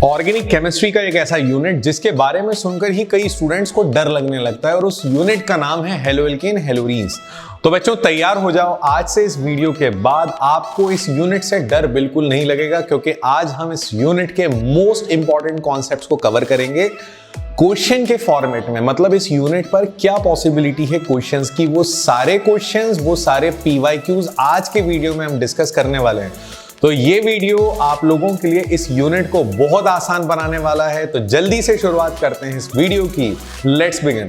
Organic chemistry का एक ऐसा यूनिट जिसके बारे में सुनकर ही कई स्टूडेंट्स को डर लगने लगता है और उस यूनिट का नाम है हेलोएल्केन हेलोरीन्स। तो बच्चों तैयार हो जाओ, आज से इस वीडियो के बाद आपको इस यूनिट से डर बिल्कुल नहीं लगेगा, क्योंकि आज हम इस यूनिट के मोस्ट इंपॉर्टेंट कॉन्सेप्ट्स को कवर करेंगे क्वेश्चन के फॉर्मेट में। मतलब इस यूनिट पर क्या पॉसिबिलिटी है क्वेश्चंस की, वो सारे क्वेश्चंस, वो सारे पीवाईक्यूज आज के वीडियो में हम डिस्कस करने वाले हैं। तो ये वीडियो आप लोगों के लिए इस यूनिट को बहुत आसान बनाने वाला है। तो जल्दी से शुरुआत करते हैं इस वीडियो की। Let's begin.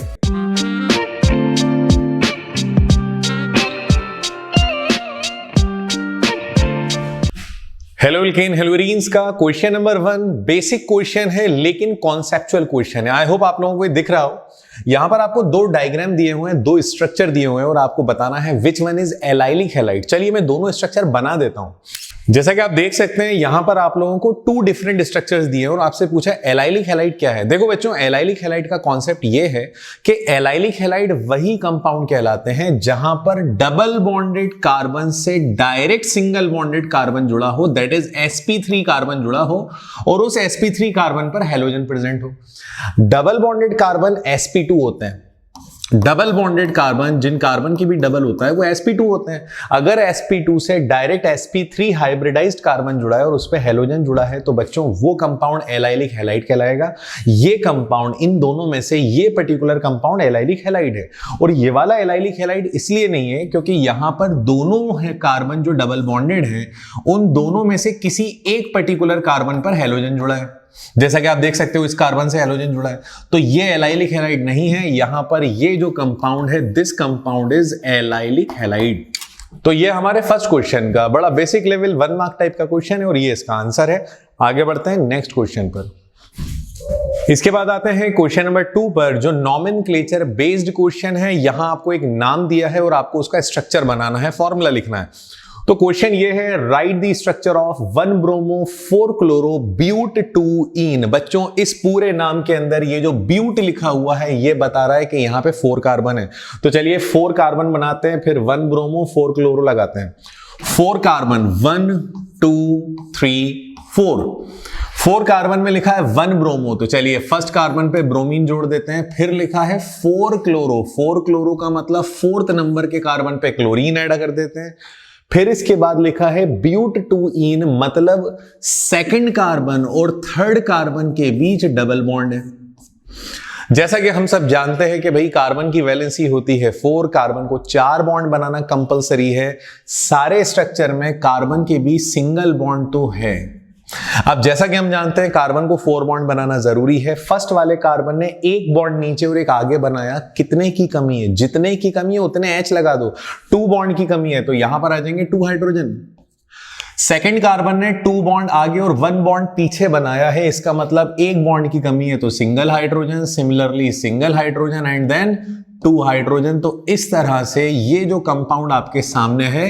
हेलोएल्केन हेलोरीन्स का क्वेश्चन नंबर 1 बेसिक क्वेश्चन है लेकिन कॉन्सेप्चुअल क्वेश्चन है। आई होप आप लोगों को दिख रहा हो। यहां पर आपको दो डायग्राम दिए हुए हैं, दो स्ट्रक्चर दिए हुए हैं और आपको बताना है which one is allylic halide. चलिए मैं दोनों स्ट्रक्चर बना देता हूं। जैसा कि आप देख सकते हैं यहां पर आप लोगों को 2 डिफरेंट स्ट्रक्चर्स दिए हैं और आपसे पूछा एलाइलिक हैलाइड क्या है। देखो बच्चों, एलाइलिक हैलाइड का कॉन्सेप्ट ये है कि एलाइलिक हैलाइड वही कंपाउंड कहलाते हैं जहां पर डबल बॉन्डेड कार्बन से डायरेक्ट सिंगल बॉन्डेड कार्बन जुड़ा हो, दैट इज sp3 कार्बन जुड़ा हो और उस sp3 कार्बन पर हैलोजन प्रेजेंट हो। डबल बॉन्डेड कार्बन sp2 होते हैं। डबल बॉन्डेड कार्बन, जिन कार्बन की भी डबल होता है, वो sp2 होते हैं। अगर sp2 से डायरेक्ट sp3 हाइब्रिडाइज्ड कार्बन जुड़ा है और उस पे हैलोजन जुड़ा है तो बच्चों वो कंपाउंड एलाइलिक हैलाइड कहलाएगा। ये कंपाउंड, इन दोनों में से ये पर्टिकुलर कंपाउंड एलाइलिक हैलाइड है। और ये वाला एलाइलिक हैलाइड इसलिए नहीं है क्योंकि यहां पर दोनों है कार्बन जो डबल बॉन्डेड है, उन दोनों में से किसी एक पर्टिकुलर कार्बन पर हैलोजन जुड़ा है। जैसा कि आप देख सकते हो इस कार्बन से हैलोजन जुड़ा है, तो ये एलाइलिक हैलाइड नहीं है। यहां पर ये जो कंपाउंड है, this compound is allylic halide. तो ये हमारे फर्स्ट क्वेश्चन का बड़ा बेसिक लेवल 1 मार्क टाइप का क्वेश्चन है और ये इसका आंसर है। आगे बढ़ते हैं नेक्स्ट क्वेश्चन पर। इसके बाद आते हैं क्वेश्चन नंबर 2 पर, जो नॉमेनक्लेचर बेस्ड क्वेश्चन है। यहां आपको एक नाम दिया है और आपको उसका स्ट्रक्चर बनाना है, फॉर्मूला लिखना है। तो क्वेश्चन ये है, write the structure of 1 bromo 4 chloro but 2ईन। बच्चों इस पूरे नाम के अंदर ये जो ब्यूट लिखा हुआ है ये बता रहा है कि यहां पे 4 कार्बन है। तो चलिए 4 कार्बन बनाते हैं, फिर 1 ब्रोमो 4 क्लोरो लगाते हैं। 4 कार्बन 1 2 3 4 कार्बन में लिखा है 1 ब्रोमो। तो चलिए फर्स्ट कार्बन पे ब्रोमीन जोड़ देते हैं। फिर लिखा है 4 क्लोरो। 4 क्लोरो का मतलब 4th नंबर के कार्बन पे क्लोरीन ऐड कर देते हैं। फिर इसके बाद लिखा है ब्यूट 2ईन, मतलब 2nd कार्बन और 3rd कार्बन के बीच डबल बॉन्ड है। जैसा कि हम सब जानते हैं कि भाई कार्बन की वैलेंसी होती है 4, कार्बन को 4 बॉन्ड बनाना कंपलसरी है। सारे स्ट्रक्चर में कार्बन के बीच सिंगल बॉन्ड तो है। अब जैसा कि हम जानते हैं कार्बन को 4 बॉन्ड बनाना जरूरी है। फर्स्ट वाले कार्बन ने एक बॉन्ड नीचे और एक आगे बनाया। कितने की कमी है? जितने की कमी है उतने H लगा दो। 2 बॉन्ड की कमी है तो यहां पर आ जाएंगे 2 हाइड्रोजन। सेकंड कार्बन ने 2 बॉन्ड आगे और 1 बॉन्ड पीछे बनाया है, इसका मतलब एक बॉन्ड की कमी है तो single hydrogen, similarly single hydrogen and then 2 hydrogen. तो इस तरह से ये जो कंपाउंड आपके सामने है,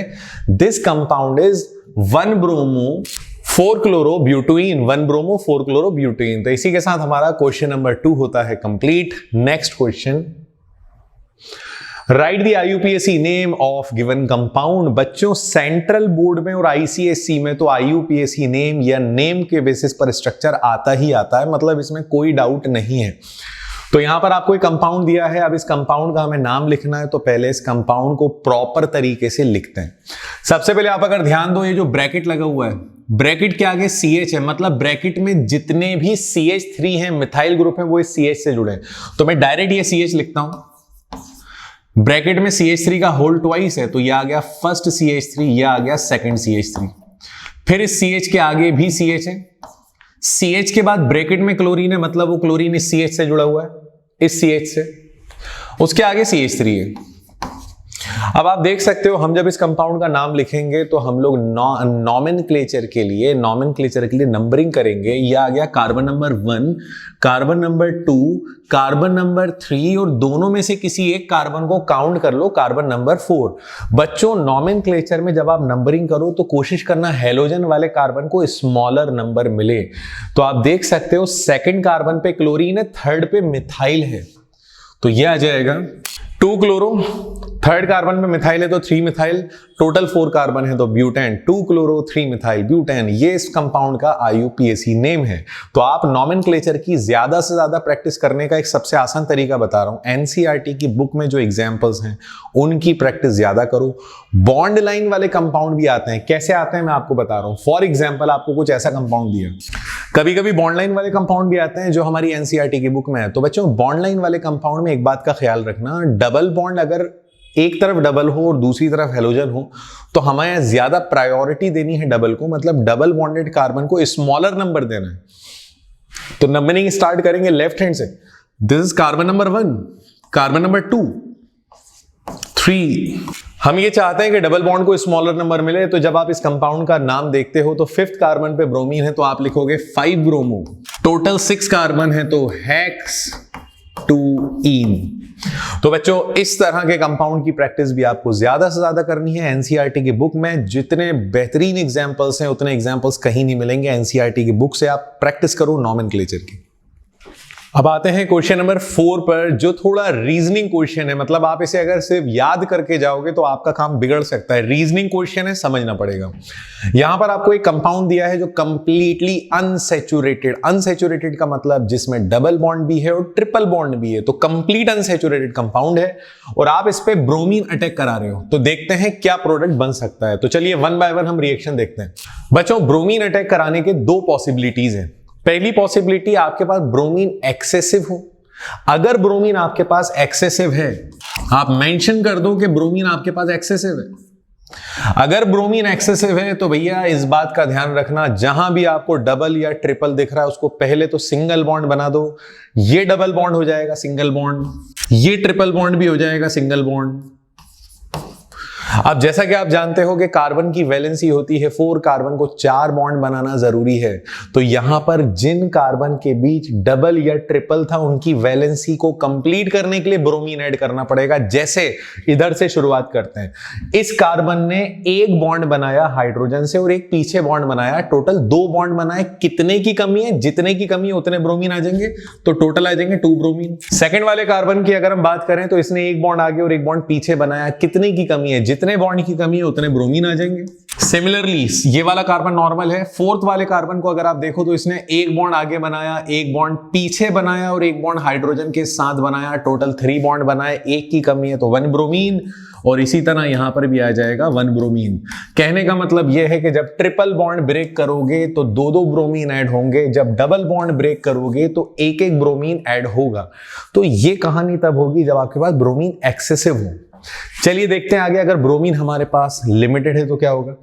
this compound is 1 bromo 4 chloro butane. 1 bromo 4 chloro butane. तो इसी के साथ हमारा क्वेश्चन नंबर 2 होता है complete. Next question, right the IUPAC name of given compound. बच्चों सेंट्रल बोर्ड में और ICSE में तो IUPAC नेम या नेम के बेसिस पर स्ट्रक्चर आता ही आता है, मतलब इसमें कोई डाउट नहीं है। तो यहां पर आपको एक कंपाउंड दिया है, अब इस कंपाउंड का हमें नाम लिखना है। तो पहले इस कंपाउंड को प्रॉपर तरीके से लिखते हैं। सबसे पहले आप अगर ध्यान दो, ये जो ब्रैकेट लगा हुआ है, ब्रैकेट के आगे CH है, मतलब ब्रैकेट में जितने भी CH3 हैं, मिथाइल ग्रुप है, वो इस CH से जुड़े हैं। तो मैं डायरेक्ट ये CH लिखता हूं। ब्रैकेट में CH3 का होल ट्वाइस है तो ये आ गया फर्स्ट CH3, ये आ गया सेकंड CH3। फिर इस CH के आगे भी CH है। CH के बाद ब्रैकेट में क्लोरीन है, मतलब वो क्लोरीन इस CH से जुड़ा हुआ है, इस CH से। उसके आगे CH3 है। अब आप देख सकते हो, हम जब इस कंपाउंड का नाम लिखेंगे तो हम लोग नॉमेनक्लेचर के लिए नंबरिंग करेंगे। ये आ गया carbon number 1, carbon number 2, carbon number 3 और दोनों में से किसी एक कार्बन को काउंट कर लो, कार्बन नंबर 4। बच्चों नॉमेनक्लेचर में जब आप नंबरिंग करो तो कोशिश करना हैलोजन वाले कार्बन को स्मॉलर नंबर मिले। तो आप देख सकते हो 2nd कार्बन पे क्लोरीन है, 3rd पे मिथाइल है, तो ये आ जाएगा 2 क्लोरो थर्ड कार्बन में मिथाइल है तो 3 मिथाइल, टोटल 4 कार्बन है तो ब्यूटेन, 2 क्लोरो 3 मिथाइल ब्यूटेन, ये इस कंपाउंड का IUPAC नेम है। तो आप नॉमेनक्लेचर की ज्यादा से ज्यादा प्रैक्टिस करने का एक सबसे आसान तरीका बता रहा हूं, NCERT की बुक में जो एग्जांपल्स हैं उनकी प्रैक्टिस ज्यादा करो। बॉन्ड लाइन वाले कंपाउंड भी आते हैं, कैसे आते हैं मैं आपको बता रहा हूं। फॉर एग्जाम्पल आपको कुछ ऐसा कंपाउंड दिया, कभी कभी बॉन्ड लाइन वाले कंपाउंड भी आते हैं जो हमारी NCERT की बुक में है। तो बच्चों बॉन्ड लाइन वाले कंपाउंड में एक बात का ख्याल रखना, डबल बॉन्ड अगर एक तरफ डबल हो और दूसरी तरफ हेलोजन हो तो हमें ज्यादा प्रायोरिटी देनी है डबल को, मतलब डबल बॉन्डेड कार्बन को स्मॉलर नंबर देना है। तो नंबरिंग स्टार्ट करेंगे लेफ्ट हैंड से। This is carbon number 1, carbon number 2, 3। हम ये चाहते हैं कि डबल बॉन्ड को स्मॉलर नंबर मिले, तो जब आप इस कंपाउंड का नाम देखते हो तो 5th कार्बन पे ब्रोमीन है तो आप लिखोगे 5 ब्रोमो। टोटल 6 कार्बन है तो हेक्स 2ईन। तो बच्चों इस तरह के कंपाउंड की प्रैक्टिस भी आपको ज्यादा से ज्यादा करनी है। NCERT की बुक में जितने बेहतरीन एग्जांपल्स हैं उतने एग्जांपल्स कहीं नहीं मिलेंगे। NCERT की बुक से आप प्रैक्टिस करो नॉमेनक्लेचर की। अब आते हैं क्वेश्चन नंबर 4 पर, जो थोड़ा रीजनिंग क्वेश्चन है, मतलब आप इसे अगर सिर्फ याद करके जाओगे तो आपका काम बिगड़ सकता है। रीजनिंग क्वेश्चन है, समझना पड़ेगा। यहां पर आपको एक कंपाउंड दिया है जो कंप्लीटली अनसैचुरेटेड, अनसैचुरेटेड का मतलब जिसमें डबल बॉन्ड भी है और ट्रिपल बॉन्ड भी है, तो कंप्लीट अनसैचुरेटेड कंपाउंड है और आप इस पे ब्रोमीन अटैक करा रहे हो। तो देखते हैं क्या प्रोडक्ट बन सकता है। तो चलिए 1 बाय 1 हम रिएक्शन देखते हैं। बच्चों ब्रोमीन अटैक कराने के 2 पॉसिबिलिटीज हैं। पहली पॉसिबिलिटी, आपके पास ब्रोमीन एक्सेसिव हो। अगर ब्रोमीन आपके पास एक्सेसिव है, आप मेंशन कर दो कि ब्रोमीन आपके पास एक्सेसिव है। अगर ब्रोमीन एक्सेसिव है तो भैया इस बात का ध्यान रखना, जहां भी आपको डबल या ट्रिपल दिख रहा है उसको पहले तो सिंगल बॉन्ड बना दो। ये डबल बॉन्ड हो जाएगा सिंगल बॉन्ड, ये ट्रिपल बॉन्ड भी हो जाएगा सिंगल बॉन्ड। अब जैसा कि आप जानते हो कि कार्बन की वैलेंसी होती है 4, कार्बन को 4 बॉन्ड बनाना जरूरी है। तो यहां पर जिन कार्बन के बीच डबल या ट्रिपल था उनकी वैलेंसी को कंप्लीट करने के लिए ब्रोमीन ऐड करना पड़ेगा। जैसे इधर से शुरुआत करते हैं, इस कार्बन ने एक बॉन्ड बनाया हाइड्रोजन से और एक पीछे बॉन्ड बनाया, टोटल 2 बॉन्ड बनाए। कितने की कमी है? जितने की कमी है उतने ब्रोमीन आ जाएंगे, तो टोटल आ जाएंगे 2 ब्रोमीन। सेकंड वाले कार्बन की अगर हम बात करें तो इसने एक बॉन्ड आगे और एक बॉन्ड पीछे बनाया, कितने की कमी है? जितने बॉन्ड की कमी है उतने ब्रोमीन आ जाएंगे। सिमिलरली ये वाला कार्बन नॉर्मल है, 4th वाले कार्बन को अगर आप देखो तो इसने एक बॉन्ड आगे बनाया, एक बॉन्ड पीछे बनाया और एक बॉन्ड हाइड्रोजन के साथ बनाया, टोटल 3 बॉन्ड बनाए, एक की कमी है तो 1 ब्रोमीन। और इसी तरह यहां पर भी आ जाएगा 1 ब्रोमीन। कहने का मतलब यह है कि जब ट्रिपल बॉन्ड ब्रेक करोगे तो 2-2 ब्रोमीन ऐड होंगे, जब डबल बॉन्ड ब्रेक करोगे तो 1-1 ब्रोमीन ऐड होगा। तो ये कहानी तब होगी जब आपके पास ब्रोमीन एक्सेसिव हो। चलिए देखते हैं आगे। अगर ब्रोमीन हमारे पास लिमिटेड है तो क्या होगा?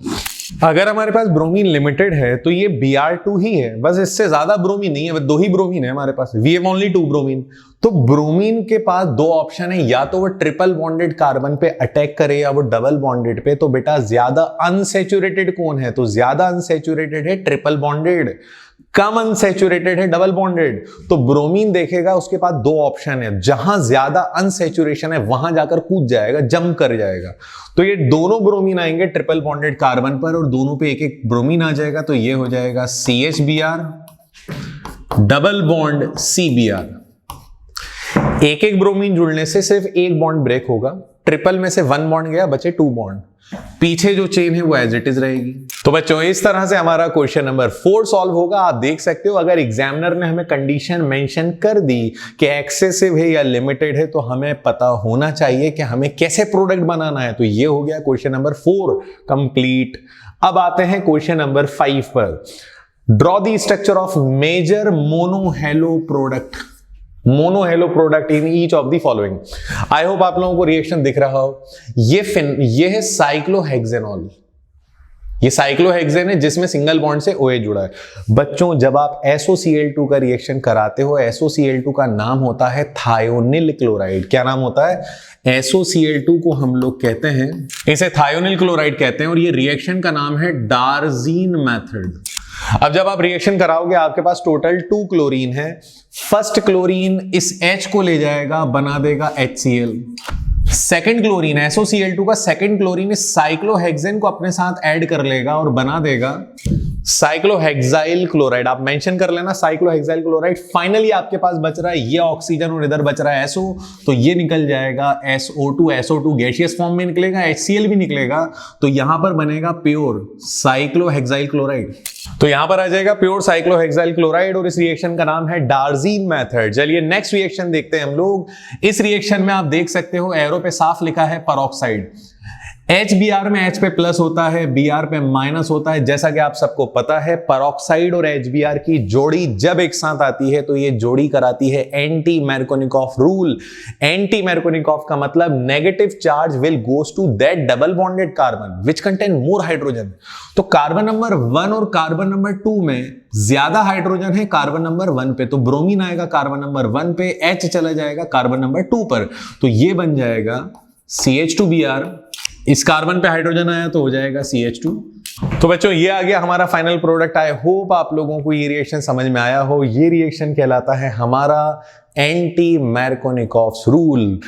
अगर हमारे पास ब्रोमीन लिमिटेड है तो ये Br2 ही है, बस इससे ज्यादा ब्रोमीन नहीं है, 2 ही ब्रोमीन है हमारे पास। We have only 2 bromine. तो ब्रोमीन के पास 2 ऑप्शन है, या तो वो ट्रिपल बॉन्डेड कार्बन पे अटैक करे या वो डबल बॉन्डेड पे। तो बेटा ज्यादा अनसैचुरेटेड कौन है? तो ज्यादा अनसैचुरेटेड है ट्रिपल बॉन्डेड, कम अनसैचुरेटेड है डबल बॉन्डेड। तो ब्रोमीन देखेगा उसके पास 2 ऑप्शन है, जहां ज्यादा अनसैचुरेशन है वहां जाकर कूद जाएगा, जंप कर जाएगा। तो ये दोनों ब्रोमीन आएंगे ट्रिपल बॉन्डेड कार्बन पर और दोनों पे 1-1 ब्रोमीन आ जाएगा। तो ये हो जाएगा CHBr double bond CBr। 1-1 bromine जुड़ने से सिर्फ एक बॉन्ड ब्रेक होगा, ट्रिपल में से 1 बॉन्ड गया, बचे 2 बॉन्ड। पीछे जो चेन है वो एज इट इज रहेगी। तो बच्चों इस तरह से हमारा क्वेश्चन नंबर 4 सॉल्व होगा। आप देख सकते हो अगर एग्जामिनर ने हमें कंडीशन मेंशन कर दी कि एक्सेसिव है या लिमिटेड है तो हमें पता होना चाहिए कि हमें कैसे प्रोडक्ट बनाना है। तो ये हो गया क्वेश्चन नंबर 4 कंप्लीट। अब आते हैं क्वेश्चन नंबर 5 पर। Draw the structure of major monohalo product, monohalo product in each of the following. I hope आप लोगों को रिएक्शन दिख रहा हो। ये है साइक्लोहेक्सेनॉल। ये साइक्लोहेक्सेन है जिसमें सिंगल बॉन्ड से OH जुड़ा है। बच्चों जब आप SOCl2 का रिएक्शन कराते हो, SOCl2 का नाम होता है थायोनिल क्लोराइड। क्या नाम होता है? SOCl2 को हम लोग कहते हैं, इसे थायोनिल क्लोराइड कहते हैं और ये रिएक्शन का नाम है डार्जीन मेथड। अब जब आप रिएक्शन कराओगे आपके पास टोटल 2 क्लोरीन है। फर्स्ट क्लोरीन इस H को ले जाएगा, बना देगा HCl। सेकंड क्लोरीन SOCl2 का सेकंड क्लोरीन इस साइक्लोहेक्सेन को अपने साथ ऐड कर लेगा और बना देगा साइक्लोहेक्साइल क्लोराइड, आप मेंशन कर लेना साइक्लोहेक्साइल क्लोराइड। फाइनली आपके पास बच रहा है ये ऑक्सीजन और इधर बच रहा है SO, तो ये निकल जाएगा SO2 गैसियस फॉर्म में निकलेगा, HCl भी निकलेगा, तो यहां पर बनेगा प्योर साइक्लोहेक्साइल क्लोराइड। तो यहां पर आ जाएगा प्योर साइक्लोहेक्साइल क्लोराइड और इस रिएक्शन का नाम है डार्जीन मेथड। चलिए नेक्स्ट रिएक्शन देखते हैं हम लोग। इस रिएक्शन में आप देख सकते हो एरो पे साफ लिखा है परऑक्साइड। HBr में H पे प्लस होता है, Br पे माइनस होता है। जैसा कि आप सबको पता है परऑक्साइड और HBr की जोड़ी जब एक साथ आती है तो ये जोड़ी कराती है anti Markovnikov rule. Anti Markovnikov का मतलब negative charge will goes to that double bonded carbon which contain more hydrogen. तो कार्बन नंबर 1 और कार्बन नंबर 2 में ज्यादा हाइड्रोजन है कार्बन नंबर 1 पे, तो ब्रोमीन आएगा कार्बन नंबर 1 पे, H चला जाएगा कार्बन नंबर 2 पर, तो ये बन जाएगा CH2Br। इस कार्बन पे हाइड्रोजन आया तो हो जाएगा CH2। तो बच्चों ये आ गया हमारा फाइनल प्रोडक्ट। आई होप आप लोगों को ये रिएक्शन समझ में आया हो। ये रिएक्शन कहलाता है हमारा एंटी मैरकोनिकॉफ्स रूल।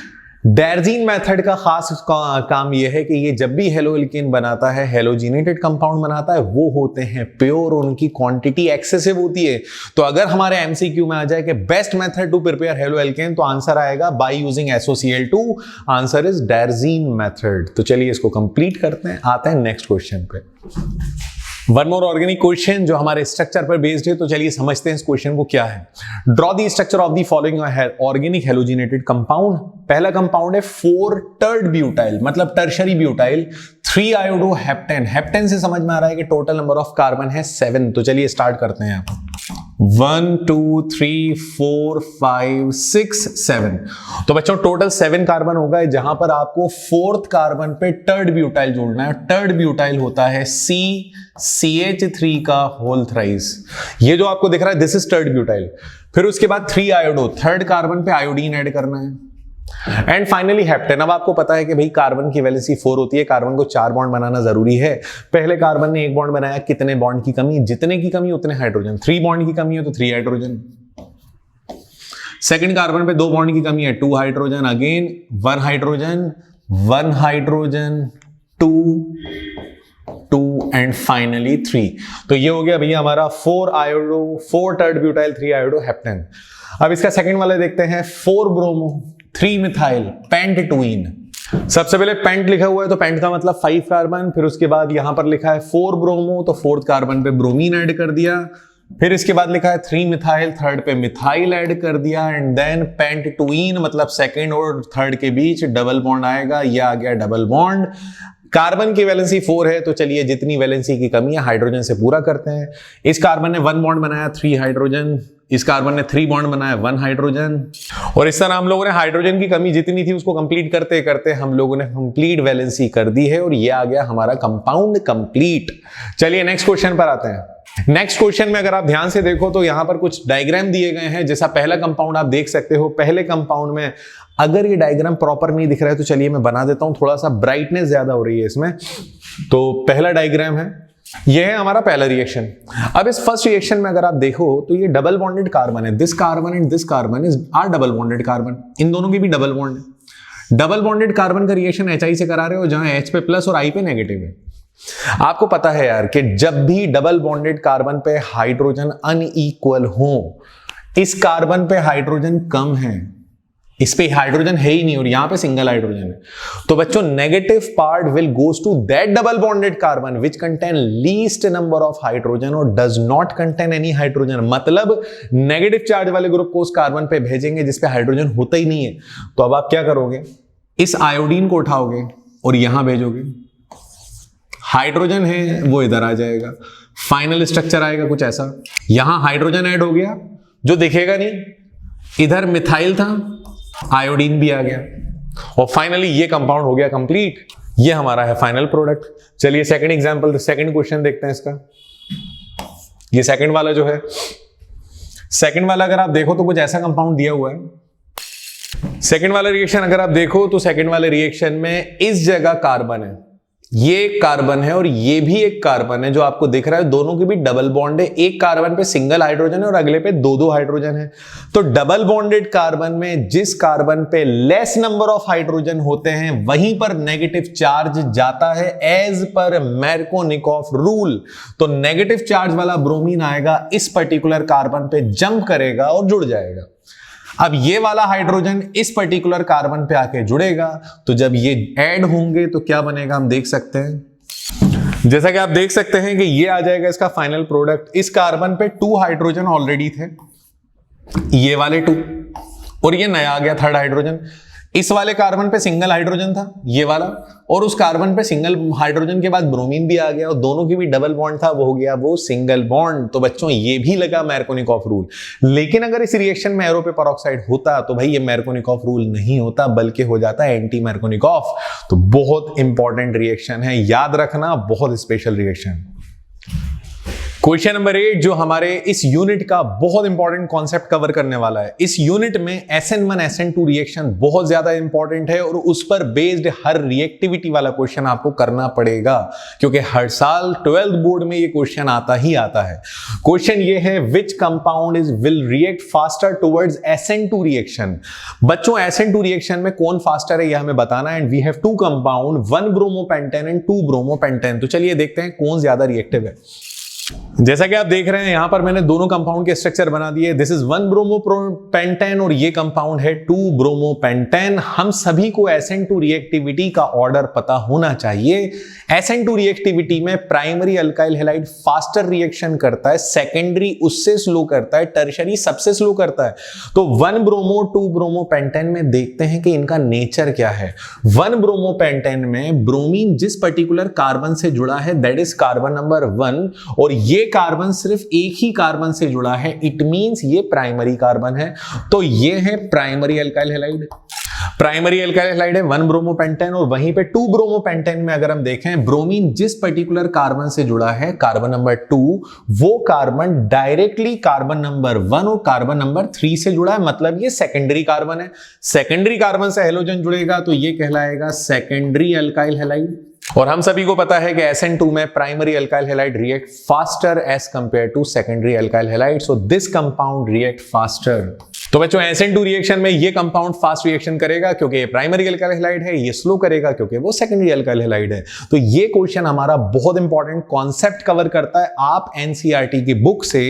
डार्जीन मेथड का खास काम यह है कि ये जब भी हेलोएल्केन बनाता है, हेलोजिनेटेड कंपाउंड बनाता है, वो होते हैं प्योर, उनकी क्वांटिटी एक्सेसिव होती है। तो अगर हमारे एमसीक्यू में आ जाए कि best method to prepare haloalkane, तो आंसर आएगा by using SOCl2। Answer is Darzens method. तो चलिए इसको कंप्लीट करते हैं, आते हैं नेक्स्ट क्वेश्चन पे। वन मोर ऑर्गेनिक क्वेश्चन जो हमारे स्ट्रक्चर पर बेस्ड है, तो चलिए समझते हैं इस क्वेश्चन को क्या है। Draw the structure of the following organic halogenated compound. पहला कंपाउंड है 4 टर्ड ब्यूटाइल, मतलब tertiary butyl 3 iodo heptane. Heptane से समझ में आ रहा है कि टोटल नंबर ऑफ कार्बन है 7। तो चलिए स्टार्ट करते हैं आप। 1 2 3 4 5 6 7। तो बच्चों टोटल 7 कार्बन होगा, जहां पर आपको 4th कार्बन पे टर्ड ब्यूटाइल जोड़ना है। टर्ड ब्यूटाइल होता है CH3 का होल थ्राइस। ये जो आपको दिख रहा है दिस इज टर्ड ब्यूटाइल। फिर उसके बाद 3 आयोडो, 3rd कार्बन पे आयोडीन ऐड करना है। And finally heptane. अब आपको पता है कि भाई कार्बन की वैलेंसी 4 होती है, कार्बन को 4 बॉन्ड बनाना जरूरी है। पहले कार्बन ने 1 बॉन्ड बनाया, कितने बॉन्ड की कमी? जितने की कमी उतने हाइड्रोजन। 3 बॉन्ड की कमी है तो 3 हाइड्रोजन। सेकंड कार्बन पे 2 बॉन्ड की कमी है, 2 hydrogen. Again 1 hydrogen 1 hydrogen 2 and finally 3। तो ये हो गया भैया हमारा 4 आयोडो, 4 टर्ड ब्यूटाइल 3 आयोडो हेप्टेन। अब इसका सेकंड वाला देखते हैं 4 ब्रोमो 3 मिथाइल पेंटटूइन। सबसे पहले पेंट लिखा हुआ है तो पेंट का मतलब 5 कार्बन। फिर उसके बाद यहां पर लिखा है 4 ब्रोमो, तो 4th कार्बन पे ब्रोमीन ऐड कर दिया। फिर इसके बाद लिखा है 3 मिथाइल, 3rd पे मिथाइल ऐड कर दिया। एंड देन पेंटटूइन मतलब 2nd और 3rd के बीच डबल बॉन्ड आएगा, ये आ गया डबल बॉन्ड। कार्बन की वैलेंसी 4 है, तो चलिए जितनी वैलेंसी की कमी है हाइड्रोजन से पूरा करते हैं। इस कार्बन ने 1 बॉन्ड बनाया 3 हाइड्रोजन, इस कार्बन ने 3 बॉन्ड बनाया 1 हाइड्रोजन। और इस तरह हम लोगों ने हाइड्रोजन की कमी जितनी थी उसको कंप्लीट करते करते हम लोगों ने कंप्लीट वैलेंसी कर दी है, और ये आ गया हमारा कंपाउंड कंप्लीट। चलिए नेक्स्ट क्वेश्चन पर आते हैं। नेक्स्ट क्वेश्चन में अगर आप ध्यान से देखो तो यहां पर कुछ डायग्राम दिए गए हैं। जैसा पहला कंपाउंड आप देख सकते हो, पहले कंपाउंड में अगर ये डायग्राम प्रॉपर नहीं दिख रहा है तो चलिए मैं बना देता हूं, थोड़ा सा ब्राइटनेस ज्यादा हो रही है इसमें। तो पहला डायग्राम है, यह है हमारा पहला रिएक्शन। अब इस फर्स्ट रिएक्शन में अगर आप देखो तो ये डबल बॉन्डेड कार्बन है। This carbon and this carbon is are double bonded carbon. इन दोनों की भी डबल बॉन्ड है। डबल बॉन्डेड कार्बन का रिएक्शन HI से करा रहे हो, जहां H पे प्लस और I पे नेगेटिव है। आपको पता है यार कि जब भी डबल बॉन्डेड कार्बन पे हाइड्रोजन अनइक्वल हो, इस कार्बन पे हाइड्रोजन कम है, इस पे हाइड्रोजन है ही नहीं और यहां पे सिंगल हाइड्रोजन है, तो बच्चों negative part will goes to that double bonded carbon which contain least number of hydrogen और does not contain any hydrogen. मतलब नेगेटिव चार्ज वाले ग्रुप को उस कार्बन पे भेजेंगे जिसपे हाइड्रोजन होता ही नहीं है। तो अब आप क्या करोगे, इस आयोडीन को उठाओगे और यहां भेजोगे, हाइड्रोजन है वो इधर आ जाएगा, फाइनल स्ट्रक्चर आएगा कुछ ऐसा। यहां हाइड्रोजन ऐड हो गया जो दिखेगा नहीं, इधर मिथाइल था, आयोडीन भी आ गया, और फाइनली ये कंपाउंड हो गया कंप्लीट। ये हमारा है फाइनल प्रोडक्ट। चलिए सेकंड एग्जांपल, सेकंड क्वेश्चन देखते हैं इसका। ये सेकंड वाला जो है, सेकंड वाला अगर आप देखो तो कुछ ऐसा कंपाउंड दिया हुआ है। सेकंड वाला रिएक्शन अगर आप देखो तो सेकंड वाले रिएक्शन में इस जगह कार्बन है, ये एक कार्बन है और ये भी एक कार्बन है जो आपको दिख रहा है, दोनों के भी डबल बॉन्ड है। एक कार्बन पे सिंगल हाइड्रोजन है और अगले पे दो दो हाइड्रोजन है। तो डबल बॉन्डेड कार्बन में जिस कार्बन पे लेस नंबर ऑफ हाइड्रोजन होते हैं वहीं पर नेगेटिव चार्ज जाता है एज पर मार्कोनिकॉफ रूल। तो नेगेटिव चार्ज वाला ब्रोमीन आएगा, इस पर्टिकुलर कार्बन पे जंप करेगा और जुड़ जाएगा। अब ये वाला हाइड्रोजन इस पर्टिकुलर कार्बन पे आके जुड़ेगा, तो जब ये ऐड होंगे तो क्या बनेगा हम देख सकते हैं। जैसा कि आप देख सकते हैं कि ये आ जाएगा इसका फाइनल प्रोडक्ट। इस कार्बन पे 2 हाइड्रोजन ऑलरेडी थे, ये वाले 2, और ये नया आ गया 3rd हाइड्रोजन। इस वाले कार्बन पे सिंगल हाइड्रोजन था ये वाला, और उस कार्बन पे सिंगल हाइड्रोजन के बाद ब्रोमीन भी आ गया और दोनों की भी डबल बॉन्ड था, वो हो गया वो सिंगल बॉन्ड। तो बच्चों ये भी लगा मार्कोनिकॉफ रूल। लेकिन अगर इस रिएक्शन में एरो पे पेरोक्साइड होता तो भाई ये मार्कोनिकॉफ रूल नहीं होता बल्कि हो जाता एंटी मार्कोनिकॉफ। तो बहुत इंपॉर्टेंट रिएक्शन है, याद रखना, बहुत स्पेशल रिएक्शन। क्वेश्चन नंबर 8 जो हमारे इस यूनिट का बहुत इंपॉर्टेंट कॉन्सेप्ट कवर करने वाला है। इस यूनिट में SN1 SN2 रिएक्शन बहुत ज्यादा इंपॉर्टेंट है और उस पर बेस्ड हर रिएक्टिविटी वाला क्वेश्चन आपको करना पड़ेगा, क्योंकि हर साल 12th बोर्ड में ये क्वेश्चन आता ही आता है। क्वेश्चन ये है, which compound is will react faster towards SN2 reaction. बच्चों SN2 रिएक्शन में कौन फास्टर है ये हमें बताना है। And we have 2 compound, 1 bromopentane and 2 bromopentane. तो चलिए देखते हैं कौन ज्यादा रिएक्टिव है। जैसा कि आप देख रहे हैं यहां पर मैंने दोनों कंपाउंड के स्ट्रक्चर बना दिए। दिस इज 1 ब्रोमोपेंटेन और ये कंपाउंड है 2 ब्रोमोपेंटेन। हम सभी को SN2 रिएक्टिविटी का ऑर्डर पता होना चाहिए। SN2 रिएक्टिविटी में primary alkyl halide faster reaction करता है, सेकेंडरी उससे स्लो करता है, टर्शरी सबसे स्लो करता है। तो 1 ब्रोमो 2 ब्रोमोपेंटेन में देखते हैं कि इनका नेचर क्या है। 1 ब्रोमोपेंटेन में ब्रोमीन जिस पर्टिकुलर कार्बन से जुड़ा है दैट इज कार्बन नंबर 1, और ये कार्बन सिर्फ एक ही कार्बन से जुड़ा है, इट मींस ये प्राइमरी कार्बन है। तो ये है primary alkyl halide. Primary alkyl halide है 1 ब्रोमोपेंटेन, और वहीं पे 2 ब्रोमोपेंटेन में अगर हम देखें ब्रोमीन जिस पर्टिकुलर कार्बन से जुड़ा है कार्बन नंबर 2, वो कार्बन डायरेक्टली कार्बन नंबर 1 और कार्बन नंबर 3 से जुड़ा है, मतलब ये सेकेंडरी कार्बन है। सेकेंडरी कार्बन से हैलोजन जुड़ेगा तो ये कहलाएगा सेकेंडरी अल्काइल हैलाइड। और हम सभी को पता है कि SN2 में primary alkyl halide react faster as compare to secondary alkyl halide, so this compound react faster. तो बच्चों SN2 रिएक्शन में ये कंपाउंड फास्ट रिएक्शन करेगा क्योंकि ये प्राइमरी अल्काइल हैलाइड है, ये स्लो करेगा क्योंकि वो सेकेंडरी अल्काइल हैलाइड है। तो ये क्वेश्चन हमारा बहुत इंपॉर्टेंट कॉन्सेप्ट कवर करता है। आप NCERT की बुक से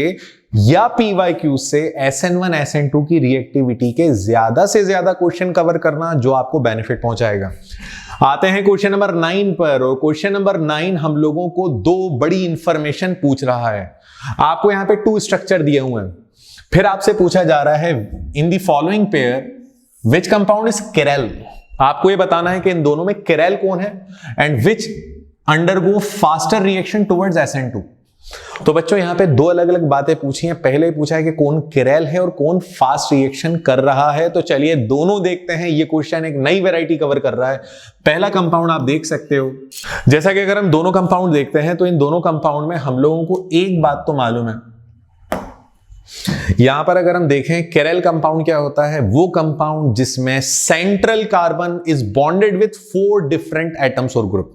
या PYQ से SN1 SN2 की रिएक्टिविटी के ज्यादा से ज्यादा क्वेश्चन कवर करना, जो आपको बेनिफिट पहुंचाएगा। आते हैं क्वेश्चन नंबर 9 पर, और क्वेश्चन नंबर 9 हम लोगों को 2 बड़ी इंफॉर्मेशन पूछ रहा है। आपको यहां पे 2 स्ट्रक्चर दिए हुए हैं, फिर आपसे पूछा जा रहा है in the following pair which compound is Kerala. आपको ये बताना है कि इन दोनों में केरल कौन है and which undergo faster reaction towards SN2। तो बच्चों यहां पे 2 अलग अलग बातें पूछी हैं। पहले पूछा है कि कौन केरल है और कौन फास्ट रिएक्शन कर रहा है। तो चलिए दोनों देखते हैं। ये क्वेश्चन एक नई वैरायटी कवर कर रहा है। पहला कंपाउंड आप देख सकते हो, जैसा कि अगर हम दोनों कंपाउंड देखते हैं तो इन दोनों कंपाउंड में हम लोगों को एक बात तो मालूम है। यहां पर अगर हम देखें केरल कंपाउंड क्या होता है, वो कंपाउंड जिसमें central carbon is bonded with 4 different atoms और ग्रुप।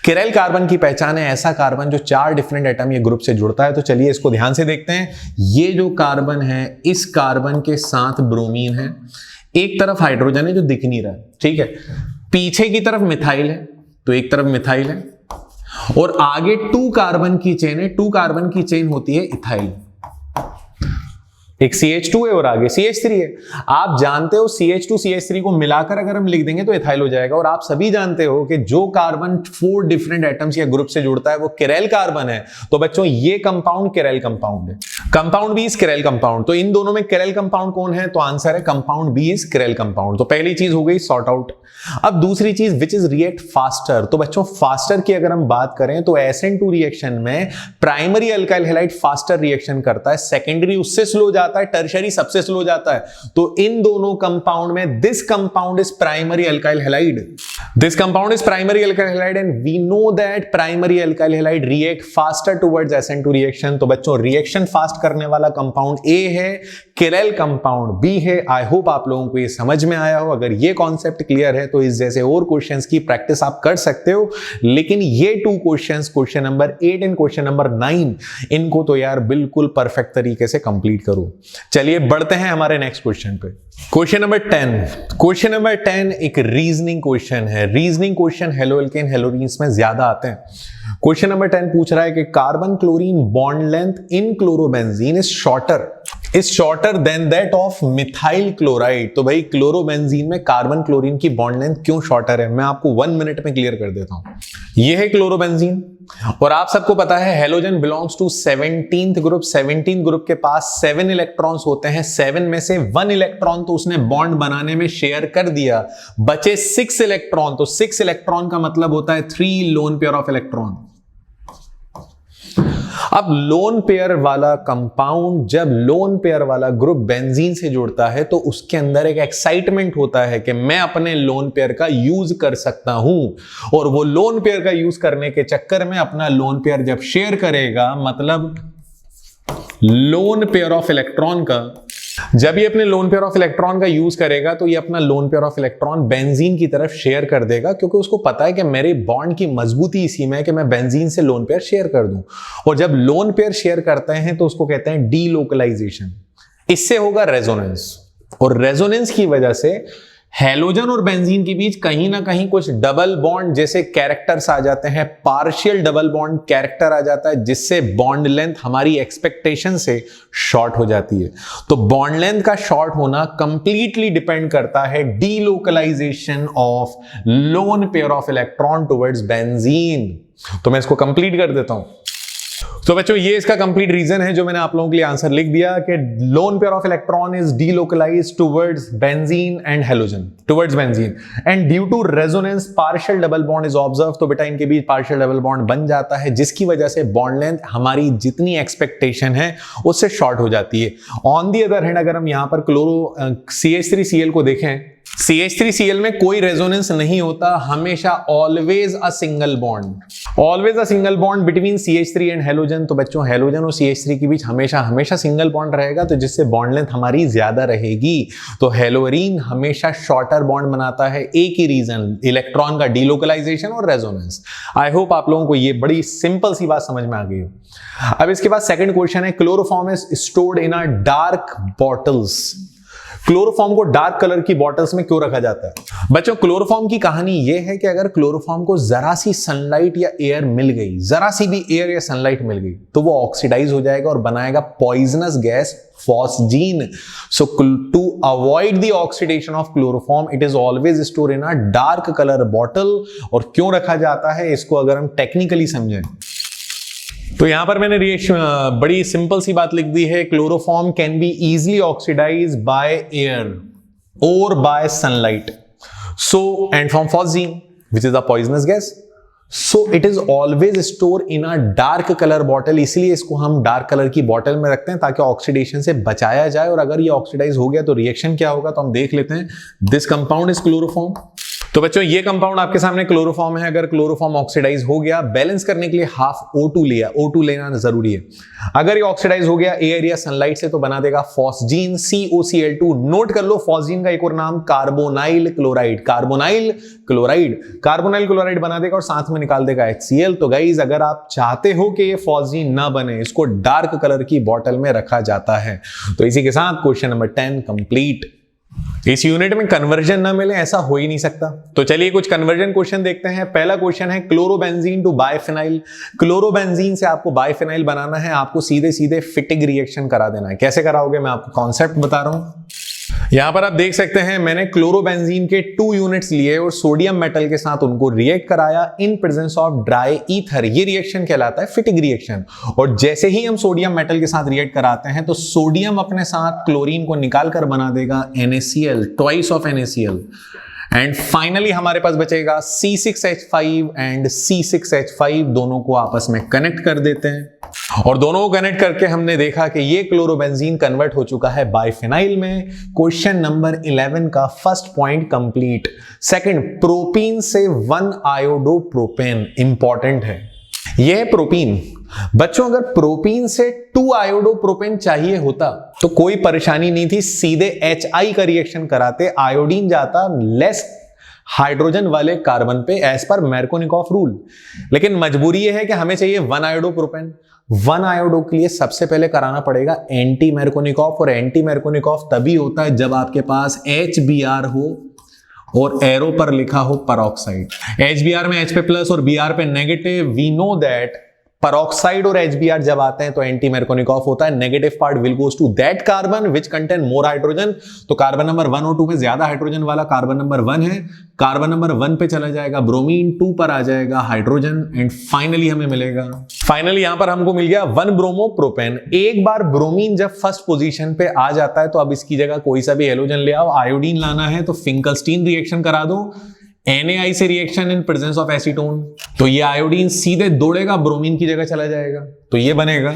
केरल कार्बन की पहचान है ऐसा कार्बन जो 4 डिफरेंट एटम या ग्रुप से जुड़ता है। तो चलिए इसको ध्यान से देखते हैं। ये जो कार्बन है, इस कार्बन के साथ ब्रोमीन है, एक तरफ हाइड्रोजन है जो दिख नहीं रहा है, ठीक है। पीछे की तरफ मिथाइल है, तो एक तरफ मिथाइल है, और आगे 2 कार्बन की चेन है। 2 कार्बन की चेन होती है इथाइल। एक CH2 है और आगे CH3 है। आप जानते हो CH2 CH3 को मिलाकर अगर हम लिख देंगे तो इथाइल हो जाएगा। और आप सभी जानते हो कि जो कार्बन 4 डिफरेंट एटम्स या ग्रुप से जुड़ता है वो केरल कार्बन है। तो बच्चों ये कंपाउंड केरल कंपाउंड है। Compound B is chiral compound. तो इन दोनों में केरल कंपाउंड कौन है, तो आंसर है compound B is chiral compound. तो पहली चीज हो गई सॉर्ट आउट। अब दूसरी चीज विच इज रिएक्ट फास्टर। तो बच्चों फास्टर की अगर हम बात करें तो SN2 रिएक्शन में primary alkyl halide faster reaction करता है, सेकेंडरी उससे स्लो जाता जाता है, टर्शरी सबसे स्लो जाता है। तो इन दोनों कंपाउंड में this compound is primary alkyl halide, this compound is primary alkyl halide and we know that primary alkyl halide react faster towards SN2 reaction. तो बच्चों रिएक्शन फास्ट करने वाला कंपाउंड ए है, किरल कंपाउंड बी है। आई hope आप लोगों को ये समझ में आया हो। अगर ये कॉन्सेप्ट क्लियर है तो इस जैसे और क्वेश्चंस की प्रैक्टिस आप कर सकते हो, लेकिन ये 2 questions, question number 8 and question number 9, इनको तो यार बिल्कुल परफेक्ट तरीके से कंप्लीट करो। चलिए बढ़ते हैं हमारे नेक्स्ट क्वेश्चन पे। Question number 10। क्वेश्चन नंबर 10 एक रीजनिंग क्वेश्चन है। रीजनिंग क्वेश्चन हेलो एल्केन हेलोरीन्स में ज्यादा आते हैं। क्वेश्चन नंबर 10 पूछ रहा है कि carbon chlorine bond length in chlorobenzene is shorter than that of methyl chloride. तो भाई क्लोरोबेंजीन में कार्बन क्लोरीन की बॉन्ड लेंथ क्यों शॉर्टर है, मैं आपको 1 मिनट में क्लियर कर देता हूं। यह है क्लोरोबेंजीन और आप सबको पता है halogen belongs to 17th group. 17th group के पास 7 इलेक्ट्रॉन्स होते हैं। 7 में से 1 इलेक्ट्रॉन तो उसने बॉन्ड बनाने में शेयर कर दिया, बचे 6 इलेक्ट्रॉन। तो 6 इलेक्ट्रॉन का मतलब होता है 3 लोन पेयर ऑफ इलेक्ट्रॉन। अब लोन पेयर वाला कंपाउंड, जब लोन पेयर वाला ग्रुप बेंजीन से जुड़ता है तो उसके अंदर एक एक्साइटमेंट होता है कि मैं अपने लोन पेयर का यूज कर सकता हूं, और वो लोन पेयर का यूज करने के चक्कर में अपना लोन पेयर जब शेयर करेगा, मतलब लोन पेयर ऑफ इलेक्ट्रॉन का, जब ये अपने लोन पेयर ऑफ इलेक्ट्रॉन का यूज करेगा तो ये अपना loan pair of electron benzene की तरफ शेयर कर देगा, क्योंकि उसको पता है कि मेरे बॉन्ड की मजबूती इसी में है कि मैं बेंजीन से लोन पेयर शेयर कर दूं। और जब लोन पेयर शेयर करते हैं तो उसको कहते हैं डीलोकलाइजेशन। इससे होगा रेजोनेंस, और रेजोनेंस की वजह से हैलोजन और बेंजीन के बीच कहीं ना कहीं कुछ डबल बॉन्ड जैसे कैरेक्टर्स आ जाते हैं, पार्शियल डबल बॉन्ड कैरेक्टर आ जाता है, जिससे बॉन्ड लेंथ हमारी एक्सपेक्टेशन से शॉर्ट हो जाती है। तो बॉन्ड लेंथ का शॉर्ट होना कंप्लीटली डिपेंड करता है delocalization of lone pair of electron towards benzene. तो मैं इसको कंप्लीट कर देता हूं। तो बच्चों ये इसका कंप्लीट रीजन है जो मैंने आप लोगों के लिए आंसर लिख दिया कि lone pair of electron is delocalized towards benzene and halogen, towards benzene, and due to resonance partial double bond is observe. तो बेटा इनके बीच पार्शियल डबल बॉन्ड बन जाता है, जिसकी वजह से बॉन्ड लेंथ हमारी जितनी एक्सपेक्टेशन है उससे शॉर्ट हो जाती है। ऑन दी अदर हैंड अगर हम यहां पर क्लोरो CH3Cl को देखें, CH3Cl में कोई रेजोनेंस नहीं होता, हमेशा always a single bond between CH3 and halogen. तो बच्चों हैलोजन और CH3 के बीच हमेशा सिंगल बॉन्ड रहेगा, तो जिससे बॉन्ड लेंथ हमारी ज्यादा रहेगी। तो हेलोरीन हमेशा शॉर्टर बॉन्ड बनाता है, एक ही रीजन, इलेक्ट्रॉन का डीलोकलाइजेशन और रेजोनेंस। आई होप आप लोगों को ये बड़ी सिंपल सी बात समझ में आ गई हो। अब इसके बाद सेकंड क्वेश्चन है, chloroform is stored in a dark bottles. Chloroform को डार्क कलर की बॉटल्स में क्यों रखा जाता है? बच्चों क्लोरोफॉर्म की कहानी यह है कि अगर क्लोरोफॉर्म को जरा सी सनलाइट या एयर मिल गई, जरा सी भी एयर या सनलाइट मिल गई, तो वो ऑक्सीडाइज हो जाएगा और बनाएगा poisonous gas phosgene. So to avoid the oxidation of chloroform it is always store in a dark colour bottle. और क्यों रखा जाता है इसको अगर हम टेक्निकली समझें तो यहां पर मैंने बड़ी सिंपल सी बात लिख दी है, chloroform can be easily oxidise by air और by sunlight, so and from phosgene which is a poisonous gas, so it is always store in a dark colour bottle. इसलिए इसको हम डार्क कलर की bottle में रखते हैं ताकि oxidation से बचाया जाए। और अगर ये ऑक्सीडाइज हो गया तो रिएक्शन क्या होगा, तो हम देख लेते हैं। This compound is chloroform. तो बच्चों ये कंपाउंड आपके सामने क्लोरोफॉर्म है। अगर क्लोरोफॉर्म ऑक्सीडाइज हो गया, बैलेंस करने के लिए हाफ O2 लिया, O2 लेना जरूरी है। अगर ये ऑक्सीडाइज हो गया एयर या सनलाइट से तो बना देगा फॉस्जीन COCl2। नोट कर लो फॉस्जीन का एक और नाम कार्बोनाइल क्लोराइड, कार्बोनाइल क्लोराइड बना देगा और साथ में निकाल देगा HCl। तो गाइज अगर आप चाहते हो कि ये फॉस्जीन ना बने, इसको डार्क कलर की बॉटल में रखा जाता है। तो इसी के साथ क्वेश्चन नंबर 10 कंप्लीट। इस यूनिट में कन्वर्जन ना मिले ऐसा हो ही नहीं सकता। तो चलिए कुछ कन्वर्जन क्वेश्चन देखते हैं। पहला क्वेश्चन है क्लोरोबेंजीन टू बायफिनाइल। क्लोरोबेंजीन से आपको बायफिनाइल बनाना है, आपको सीधे सीधे फिटिंग रिएक्शन करा देना है। कैसे कराओगे मैं आपको कॉन्सेप्ट बता रहा हूं। यहां पर आप देख सकते हैं मैंने क्लोरोबेंजीन के 2 यूनिट्स लिए और सोडियम मेटल के साथ उनको रिएक्ट कराया in presence of dry ether. ये रिएक्शन कहलाता है फिटिंग रिएक्शन। और जैसे ही हम सोडियम मेटल के साथ रिएक्ट कराते हैं तो सोडियम अपने साथ क्लोरीन को निकाल कर बना देगा NaCl, twice of NaCl। And finally हमारे पास बचेगा C6H5 एंड C6H5, दोनों को आपस में कनेक्ट कर देते हैं और दोनों को कनेक्ट करके हमने देखा कि ये क्लोरोबेंजीन कन्वर्ट हो चुका है बाइफिनाइल में। क्वेश्चन नंबर 11 का first point complete. Second, propene से 1 आयोडोप्रोपेन इंपॉर्टेंट है। यह है प्रोपीन। बच्चों अगर प्रोपीन से 2 आयोडोप्रोपेन चाहिए होता तो कोई परेशानी नहीं थी, सीधे HI का रिएक्शन कराते, आयोडीन जाता लेस हाइड्रोजन वाले कार्बन पे एज पर मैर्कोनिकॉफ रूल। लेकिन मजबूरी यह है कि हमें चाहिए 1 आयोडोप्रोपेन। 1 आयोडो के लिए सबसे पहले कराना पड़ेगा एंटी मैर्कोनिकॉफ, और एंटी मैर्कोनिकॉफ तभी होता है जब आपके पास HBr हो और एरो पर लिखा हो परऑक्साइड। HBr में H पे प्लस और Br पे negative. We know that peroxide और HBr जब आते हैं तो एंटी मैर्कोनिकॉफ होता है। Negative part will goes to that carbon which contain more hydrogen. तो कार्बन नंबर 1 और 2 में ज्यादा हाइड्रोजन वाला कार्बन नंबर 1 है। कार्बन नंबर 1 पे चला जाएगा ब्रोमीन, 2 पर आ जाएगा हाइड्रोजन एंड फाइनली हमें मिलेगा, फाइनली यहां पर हमको मिल गया 1 ब्रोमो प्रोपेन। एक बार ब्रोमीन जब फर्स्ट पोजीशन पे आ जाता है तो अब इसकी जगह कोई सा भी हेलोजन ले आओ। आयोडीन लाना है तो फिंकलस्टीन रिएक्शन करा दो, NaI से reaction in presence of acetone, तो ये आयोडीन सीधे दौड़ेगा ब्रोमीन की जगह चला जाएगा, तो ये बनेगा।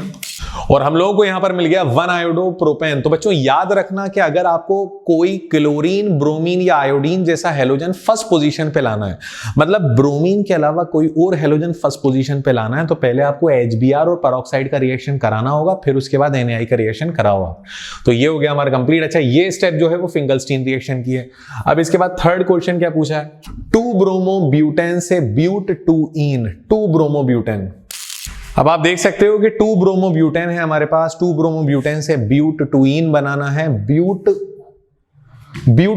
और हम लोगों को यहां पर मिल गया 1 आयोडोप्रोपेन। तो बच्चों याद रखना कि अगर आपको कोई क्लोरीन, ब्रोमीन या आयोडीन जैसा हेलोजन फर्स्ट पोजीशन पे लाना है, मतलब ब्रोमीन के अलावा कोई और हेलोजन फर्स्ट पोजीशन पे लाना है, तो पहले आपको HBr और परऑक्साइड का रिएक्शन कराना होगा, फिर उसके बाद NaI का रिएक्शन कराओ आप। तो ये हो गया हमारा कंप्लीट। अच्छा, ये स्टेप जो है वो फिंकलस्टीन रिएक्शन की है। अब इसके बाद थर्ड क्वेश्चन क्या पूछा है, 2 ब्रोमोब्यूटेन से ब्यूट 2ईन, 2 ब्रोमोब्यूटेन। अब आप देख सकते हो कि 2 ब्रोमोब्यूटेन है हमारे पास, 2 ब्रोमोब्यूटेन से ब्यूट 2ईन बनाना है, ब्यूट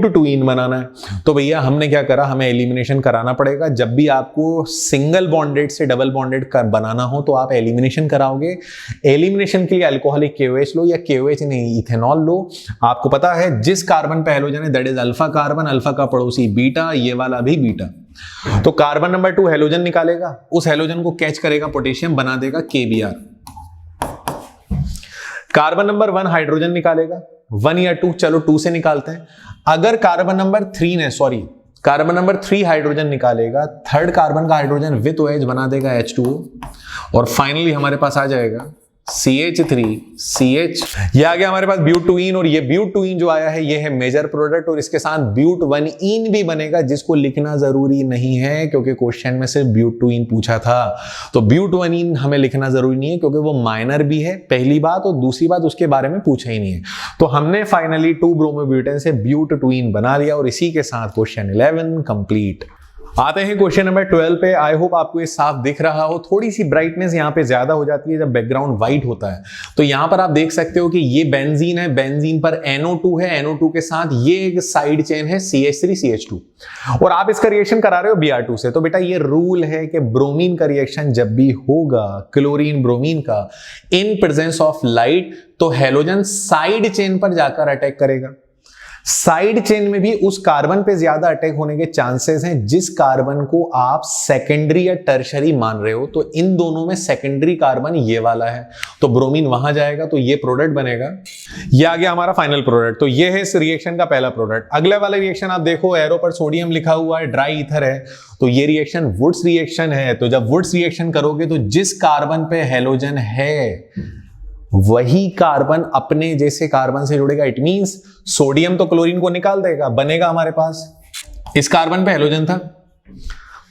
2ईन बनाना है। तो भैया हमने क्या करा, हमें एलिमिनेशन कराना पड़ेगा। जब भी आपको सिंगल बॉन्डेड से डबल बॉन्डेड बनाना हो तो आप एलिमिनेशन कराओगे। एलिमिनेशन के लिए अल्कोहलिक KOH लो, या KOH नहीं इथेनॉल लो। आपको पता है जिस कार्बन पे हेलोजन है that is alpha carbon, alpha का पड़ोसी बीटा, ये वाला भी बीटा। तो कार्बन नंबर 2 हेलोजन निकालेगा, उस हेलोजन को कैच करेगा पोटेशियम, बना देगा KBr। कार्बन नंबर 1 हाइड्रोजन निकालेगा, 1 या 2, चलो 2 से निकालते हैं। अगर कार्बन नंबर 3 ने, सॉरी कार्बन नंबर 3 हाइड्रोजन निकालेगा, थर्ड कार्बन का हाइड्रोजन विथ OH बना देगा H2O, और फाइनली हमारे पास आ जाएगा CH3CH। ये आ गया हमारे पास ब्यूट 2ईन, और ये ब्यूट 2ईन जो आया है ये है मेजर प्रोडक्ट, और इसके साथ ब्यूट 1ईन भी बनेगा, जिसको लिखना जरूरी नहीं है क्योंकि क्वेश्चन में सिर्फ ब्यूट 2ईन पूछा था। तो ब्यूट 1ईन हमें लिखना जरूरी नहीं है क्योंकि वो माइनर भी है, पहली बात, और दूसरी बात उसके बारे में पूछा ही नहीं है। तो हमने फाइनली 2 ब्रोमोब्यूटेन से ब्यूट 2ईन बना लिया, और इसी के साथ क्वेश्चन 11 कंप्लीट। आते हैं क्वेश्चन नंबर 12 पे। आई होप आपको ये साफ दिख रहा हो। थोड़ी सी ब्राइटनेस यहाँ पे ज्यादा हो जाती है जब बैकग्राउंड व्हाइट होता है। तो यहाँ पर आप देख सकते हो कि ये बेंजीन है, बेंजीन पर NO2 है, NO2 के साथ ये एक साइड चेन है CH3CH2, और आप इसका रिएक्शन करा रहे हो Br2 से। तो बेटा ये रूल है कि ब्रोमीन का रिएक्शन जब भी होगा क्लोरीन ब्रोमीन का इन प्रेजेंस ऑफ लाइट, तो हेलोजन साइड चेन पर जाकर अटैक करेगा। साइड चेन में भी उस कार्बन पे ज्यादा अटैक होने के चांसेस हैं जिस कार्बन को आप सेकेंडरी या टर्शरी मान रहे हो। तो इन दोनों में सेकेंडरी कार्बन ये वाला है, तो ब्रोमीन वहां जाएगा, तो ये प्रोडक्ट बनेगा। ये आ गया हमारा फाइनल प्रोडक्ट। तो ये है इस रिएक्शन का पहला प्रोडक्ट। अगले वाला रिएक्शन आप देखो, एरो पर सोडियम लिखा हुआ है, ड्राई ईथर है, तो ये रिएक्शन वुड्स रिएक्शन है। तो जब वुड्स रिएक्शन करोगे तो जिस कार्बन पे हेलोजन है वही कार्बन अपने जैसे कार्बन से जुड़ेगा। इट मींस सोडियम तो क्लोरीन को निकाल देगा, बनेगा हमारे पास, इस कार्बन पे हेलोजन था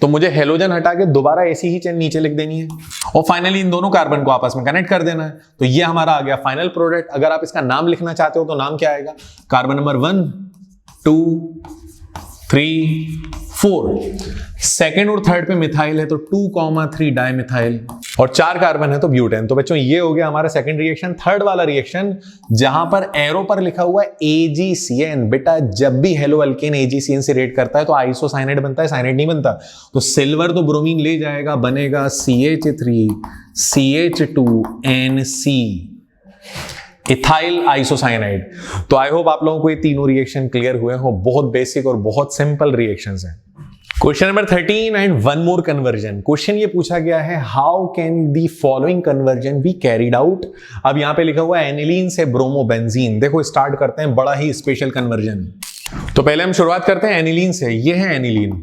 तो मुझे हेलोजन हटा के दोबारा ऐसी ही चेन नीचे लिख देनी है, और फाइनली इन दोनों कार्बन को आपस में कनेक्ट कर देना है। तो ये हमारा आ गया फाइनल प्रोडक्ट। अगर आप इसका नाम लिखना चाहते हो तो नाम क्या आएगा, कार्बन नंबर 1 2 3 4, सेकेंड और थर्ड पे मिथाइल है तो 2,3 डाइमिथाइल, और 4 कार्बन है तो ब्यूटेन। तो बच्चों ये हो गया हमारा सेकंड रिएक्शन। थर्ड वाला रिएक्शन जहां पर एरो पर लिखा हुआ है AgCN। बेटा जब भी हेलो अल्केन AgCN से रिएक्ट करता है तो आइसोसाइनाइड बनता है, साइनाइड नहीं बनता। तो सिल्वर तो ब्रोमीन ले जाएगा, बनेगा CH3CH2NC, इथाइल आइसोसाइनाइड। तो आई होप आप लोगों को ये तीनों रिएक्शन क्लियर हुए हो। बहुत बेसिक और बहुत सिंपल रिएक्शंस हैं। Question number 13 and one more conversion. Question ये पूछा गया है, how can the following conversion be carried out. अब यहां पे लिखा हुआ है एनिलीन से ब्रोमोबेंजीन। देखो स्टार्ट करते हैं, बड़ा ही स्पेशल कन्वर्जन। तो पहले हम शुरुआत करते हैं एनिलीन से। ये है एनिलीन।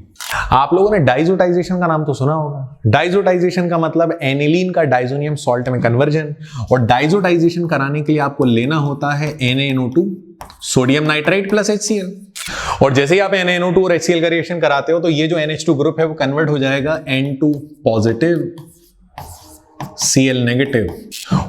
आप लोगों ने डाइजोटाइजेशन का नाम तो सुना होगा। डाइजोटाइजेशन का मतलब एनिलीन का डाइजोनियम सॉल्ट में कन्वर्जन, और डाइजोटाइजेशन कराने के लिए आपको लेना होता है NaNO2 sodium nitrite plus HCl। और जैसे ही आप NaNO2 और HCl का रिएक्शन कराते हो तो ये जो NH2 ग्रुप है वो कन्वर्ट हो जाएगा N2 पॉजिटिव Cl नेगेटिव,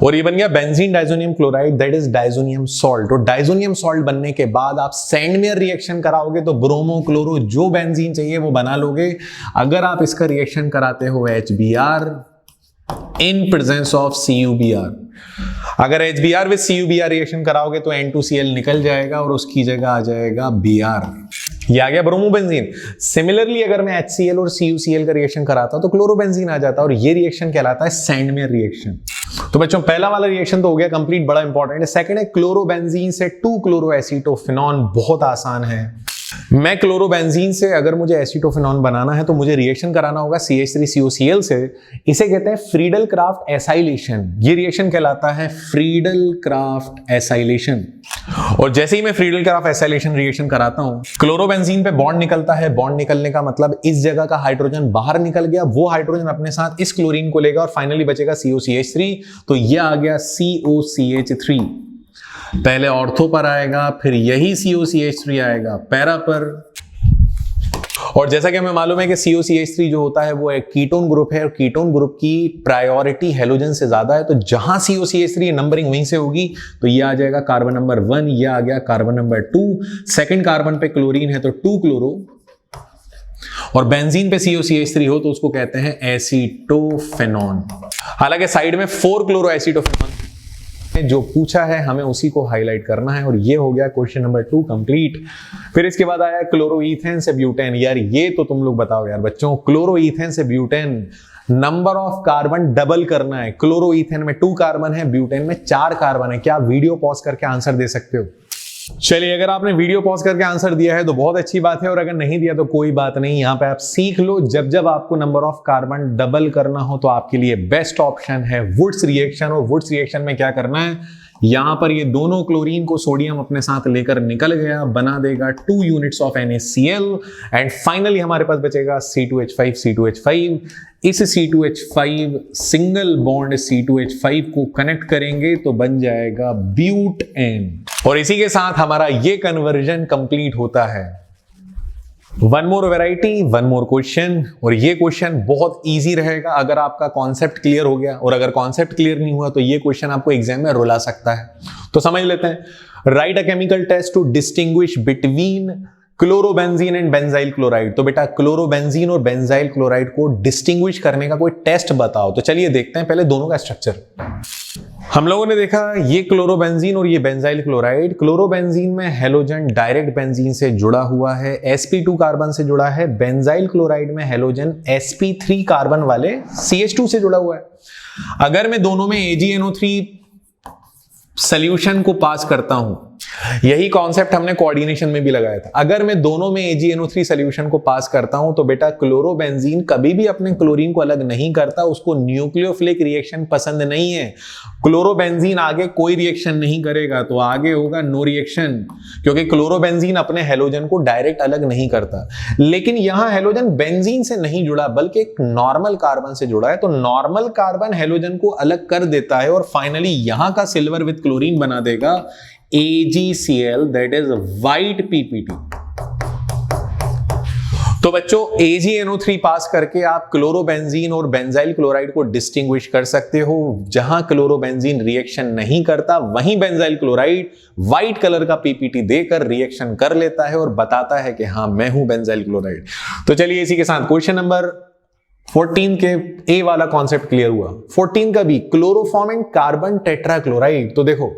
और ये बन गया benzene diazonium chloride, that is diazonium salt. और डाइजोनियम सॉल्ट बनने के बाद आप सैंडमेयर रिएक्शन कराओगे तो ब्रोमो क्लोरो जो बेंजीन चाहिए वो बना लोगे। अगर आप इसका रिएक्शन कराते हो HBr in presence of CuBr, अगर HBr विद CuBr रिएक्शन कराओगे तो N2Cl निकल जाएगा और उसकी जगह आ जाएगा Br, ये आ गया ब्रोमोबेंजीन। सिमिलरली अगर मैं HCl और CuCl का रिएक्शन कराता तो क्लोरोबेंजीन आ जाता, और ये रिएक्शन कहलाता है सैंडमेयर रिएक्शन। तो बच्चों पहला वाला रिएक्शन तो हो गया कंप्लीट, बड़ा इंपॉर्टेंट है। सेकंड है क्लोरोबेंजीन से 2-क्लोरोएसीटोफिनॉन, बहुत आसान है। मैं क्लोरोबेंजीन से अगर मुझे एसीटोफिनॉन बनाना है तो मुझे रिएक्शन कराना होगा CH3COCl से। इसे कहते हैं फ्रीडल क्राफ्ट एसाइलेशन। ये रिएक्शन कहलाता है फ्रीडल क्राफ्ट एसाइलेशन। और जैसे ही मैं फ्रीडल क्राफ्ट एसाइलेशन रिएक्शन कराता हूं, क्लोरोबेंजीन पे बॉन्ड निकलता है। बॉन्ड निकलने का मतलब इस जगह का हाइड्रोजन बाहर निकल गया, वो हाइड्रोजन अपने साथ इस क्लोरीन को लेगा और फाइनली बचेगा COCH3। तो ये आ गया COCH3। पहले ऑर्थो पर आएगा, फिर यही COCH3 आएगा पैरा पर। और जैसा कि हमें मालूम है कि COCH3 जो होता है वो एक कीटोन ग्रुप है, और कीटोन ग्रुप की प्रायोरिटी हेलोजन से ज्यादा है। तो जहां COCH3 नंबरिंग वहीं से होगी, तो ये आ जाएगा कार्बन नंबर 1, ये आ गया कार्बन नंबर 2। सेकंड कार्बन पे क्लोरीन है तो 2 क्लोरो, और बेंजीन पे COCH3 हो तो उसको कहते हैं एसीटोफेनॉन। हालांकि साइड में 4 क्लोरो एसीटोफेनॉन जो पूछा है हमें उसी को हाईलाइट करना है, और ये हो गया क्वेश्चन नंबर 2 कंप्लीट। फिर इसके बाद आया क्लोरोईथेन से ब्यूटेन। यार ये तो तुम लोग बताओ यार बच्चों, क्लोरोईथेन से butane number of carbon double करना है। क्लोरोईथेन में 2 कार्बन है, ब्यूटेन में 4 कार्बन है। क्या वीडियो पॉज करके आंसर दे सकते हो? चलिए, अगर आपने वीडियो पॉज करके आंसर दिया है तो बहुत अच्छी बात है, और अगर नहीं दिया तो कोई बात नहीं। यहां पे आप सीख लो, जब जब आपको नंबर ऑफ कार्बन डबल करना हो तो आपके लिए बेस्ट ऑप्शन है वुड्स रिएक्शन। और वुड्स रिएक्शन में क्या करना है, यहां पर ये दोनों क्लोरीन को सोडियम अपने साथ लेकर निकल गया, बना देगा 2 units of NaCl, and finally हमारे पास बचेगा C2H5। इस C2H5 सिंगल बॉन्ड C2H5 को कनेक्ट करेंगे तो बन जाएगा ब्यूटेन, और इसी के साथ हमारा ये कन्वर्जन कंप्लीट होता है। One more variety, one more question, और ये क्वेश्चन बहुत इजी रहेगा अगर आपका कॉन्सेप्ट क्लियर हो गया, और अगर कॉन्सेप्ट क्लियर नहीं हुआ तो ये क्वेश्चन आपको एग्जाम में रुला सकता है। तो समझ लेते हैं। Write a chemical test to distinguish between chlorobenzene and benzyl chloride. तो बेटा क्लोरोबेंजीन और बेंजाइल क्लोराइड को डिस्टिंग्विश करने का कोई टेस्ट बताओ। तो चलिए देखते हैं पहले दोनों का स्ट्रक्चर। हम लोगों ने देखा ये क्लोरोबेंजीन और ये बेंजाइल क्लोराइड। क्लोरोबेंजीन में हेलोजन डायरेक्ट बेंजीन से जुड़ा हुआ है, sp2 कार्बन से जुड़ा है। बेंजाइल क्लोराइड में हेलोजन sp3 कार्बन वाले CH2 से जुड़ा हुआ है। अगर मैं दोनों में AgNO3 सॉल्यूशन को पास करता हूं, यही कॉन्सेप्ट हमने कोऑर्डिनेशन में भी लगाया था। अगर मैं दोनों में AgNO3 सॉल्यूशन को पास करता हूं तो बेटा क्लोरोबेंजीन कभी भी अपने क्लोरीन को अलग नहीं करता, उसको न्यूक्लियोफिलिक रिएक्शन पसंद नहीं है। क्लोरोबेंजीन आगे कोई रिएक्शन नहीं करेगा, तो आगे होगा नो रिएक्शन, क्योंकि क्लोरोबेंजीन अपने हेलोजन को डायरेक्ट अलग नहीं करता। लेकिन यहां हेलोजन बेंजीन से नहीं जुड़ा बल्कि एक नॉर्मल कार्बन से जुड़ा है, तो नॉर्मल कार्बन हेलोजन को अलग कर देता है, और फाइनली यहां का सिल्वर विद क्लोरीन बना देगा AgCl, that is white PPT। तो बच्चों AgNO3 पास करके आप क्लोरोबेंजीन और बेंजाइल क्लोराइड को डिस्टिंग्विश कर सकते हो। जहां क्लोरोबेंजीन रिएक्शन नहीं करता वहीं बेंजाइल क्लोराइड व्हाइट कलर का PPT देकर रिएक्शन कर लेता है और बताता है कि हाँ मैं हूं बेंजाइल क्लोराइड। तो चलिए इसी के साथ क्वेश्चन नंबर 14 के ए वाला कॉन्सेप्ट क्लियर हुआ। 14 का भी क्लोरोफॉर्म एंड कार्बन टेट्राक्लोराइड। तो देखो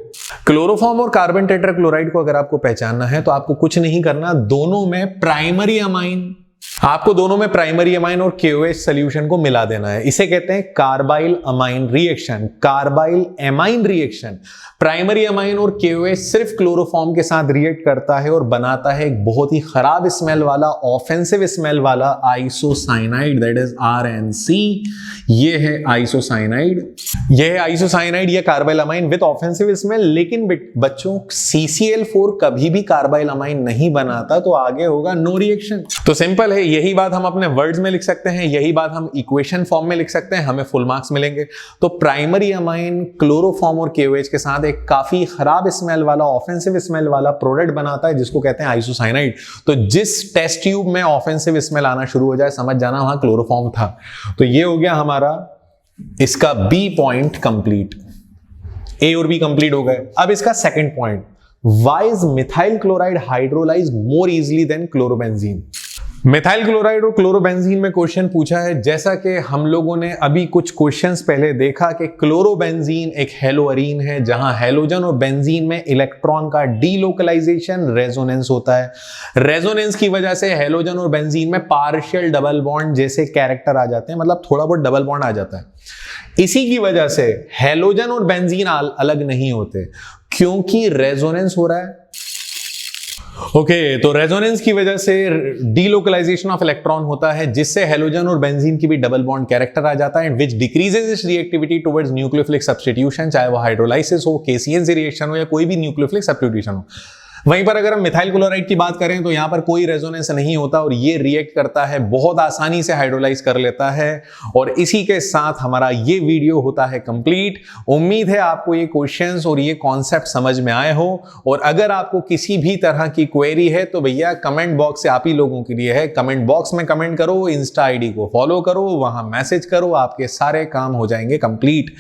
क्लोरोफॉर्म और कार्बन टेट्राक्लोराइड को अगर आपको पहचानना है तो आपको कुछ नहीं करना, दोनों में प्राइमरी अमाइन आपको दोनों में प्राइमरी अमाइन और KOH सॉल्यूशन को मिला देना है। इसे कहते हैं carbyl amine reaction. Carbyl amine reaction. Primary amine और KOH सिर्फ क्लोरोफॉर्म के साथ रिएक्ट करता है और बनाता है एक बहुत ही खराब स्मेल वाला, ऑफेंसिव स्मेल वाला आइसोसाइनाइड, दैट इज RNC। ये है आइसोसाइनाइड, ये है आइसोसाइनाइड, ये carbyl amine with offensive smell. लेकिन बच्चों CCl4 कभी भी कार्बाइल अमाइन नहीं बनाता, तो आगे होगा नो रिएक्शन। तो सिंपल है, यही बात हम अपने वर्ड्स में लिख सकते हैं, यही बात हम इक्वेशन फॉर्म में लिख सकते हैं, हमें फुल मार्क्स मिलेंगे। तो प्राइमरी अमाइन क्लोरोफॉर्म और KOH के साथ एक काफी खराब स्मेल वाला, ऑफेंसिव स्मेल वाला प्रोडक्ट बनाता है जिसको कहते हैं आइसोसाइनाइड। तो जिस टेस्ट ट्यूब में ऑफेंसिव स्मेल आना शुरू हो जाए, समझ जाना वहां क्लोरोफॉर्म था। तो ये हो गया हमारा इसका B पॉइंट कंप्लीट। A और B कंप्लीट हो गए। अब इसका second point, why is methyl chloride hydrolyzed more easily than chlorobenzene. Methyl chloride और क्लोरोबेंजीन में क्वेश्चन पूछा है, जैसा कि हम लोगों ने अभी कुछ क्वेश्चंस पहले देखा कि क्लोरोबेंजीन एक हेलोअरीन है, जहां हेलोजन और बेंजीन में इलेक्ट्रॉन का डीलोकलाइजेशन रेजोनेंस होता है। रेजोनेंस की वजह से हेलोजन और बेंजीन में पार्शियल डबल बॉन्ड जैसे कैरेक्टर आ जाते हैं, मतलब थोड़ा बहुत डबल बॉन्ड आ जाता है। इसी की वजह से हेलोजन और बेंजीन अलग नहीं होते, क्योंकि रेजोनेंस हो रहा है। तो रेजोनेंस की वजह से डीलोकलाइजेशन ऑफ इलेक्ट्रॉन होता है, जिससे हेलोजन और बेंजीन की भी डबल बॉन्ड कैरेक्टर आ जाता है, which decreases its reactivity towards nucleophilic substitution, चाहे वो हाइड्रोलाइसिस हो, KCNC रिएक्शन हो या कोई भी न्यूक्लियोफिलिक सब्स्टिट्यूशन हो। वहीं पर अगर हम मिथाइल क्लोराइड की बात करें तो यहां पर कोई रेजोनेंस नहीं होता और ये रिएक्ट करता है, बहुत आसानी से हाइड्रोलाइज कर लेता है। और इसी के साथ हमारा ये वीडियो होता है कंप्लीट। उम्मीद है आपको ये क्वेश्चंस और ये कॉन्सेप्ट समझ में आए हो। और अगर आपको किसी भी तरह की क्वेरी है तो भैया कमेंट बॉक्स से आप ही लोगों के लिए है, कमेंट बॉक्स में कमेंट करो, इंस्टा ID को फॉलो करो, वहां मैसेज करो, आपके सारे काम हो जाएंगे कंप्लीट।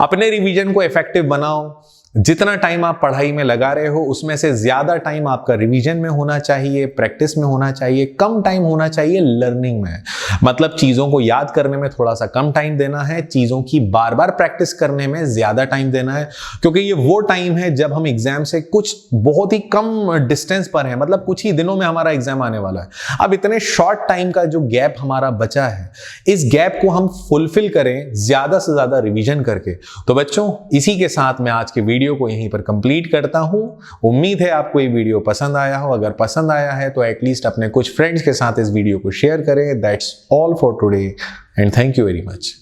अपने रिवीजन को इफेक्टिव बनाओ। जितना टाइम आप पढ़ाई में लगा रहे हो उसमें से ज्यादा टाइम आपका रिवीजन में होना चाहिए, प्रैक्टिस में होना चाहिए, कम टाइम होना चाहिए लर्निंग में। मतलब चीजों को याद करने में थोड़ा सा कम टाइम देना है, चीजों की बार बार प्रैक्टिस करने में ज्यादा टाइम देना है, क्योंकि ये वो टाइम है जब हम एग्जाम से कुछ बहुत ही कम डिस्टेंस पर है, मतलब कुछ ही दिनों में हमारा एग्जाम आने वाला है। अब इतने शॉर्ट टाइम का जो गैप हमारा बचा है, इस गैप को हम फुलफिल करें ज्यादा से ज्यादा रिवीजन करके। तो बच्चों, इसी के साथ मैं आज के वीडियो को यहीं पर कंप्लीट करता हूं। उम्मीद है आपको ये वीडियो पसंद आया हो। अगर पसंद आया है तो एटलीस्ट अपने कुछ फ्रेंड्स के साथ इस वीडियो को शेयर करें। That's all for today and thank you very much.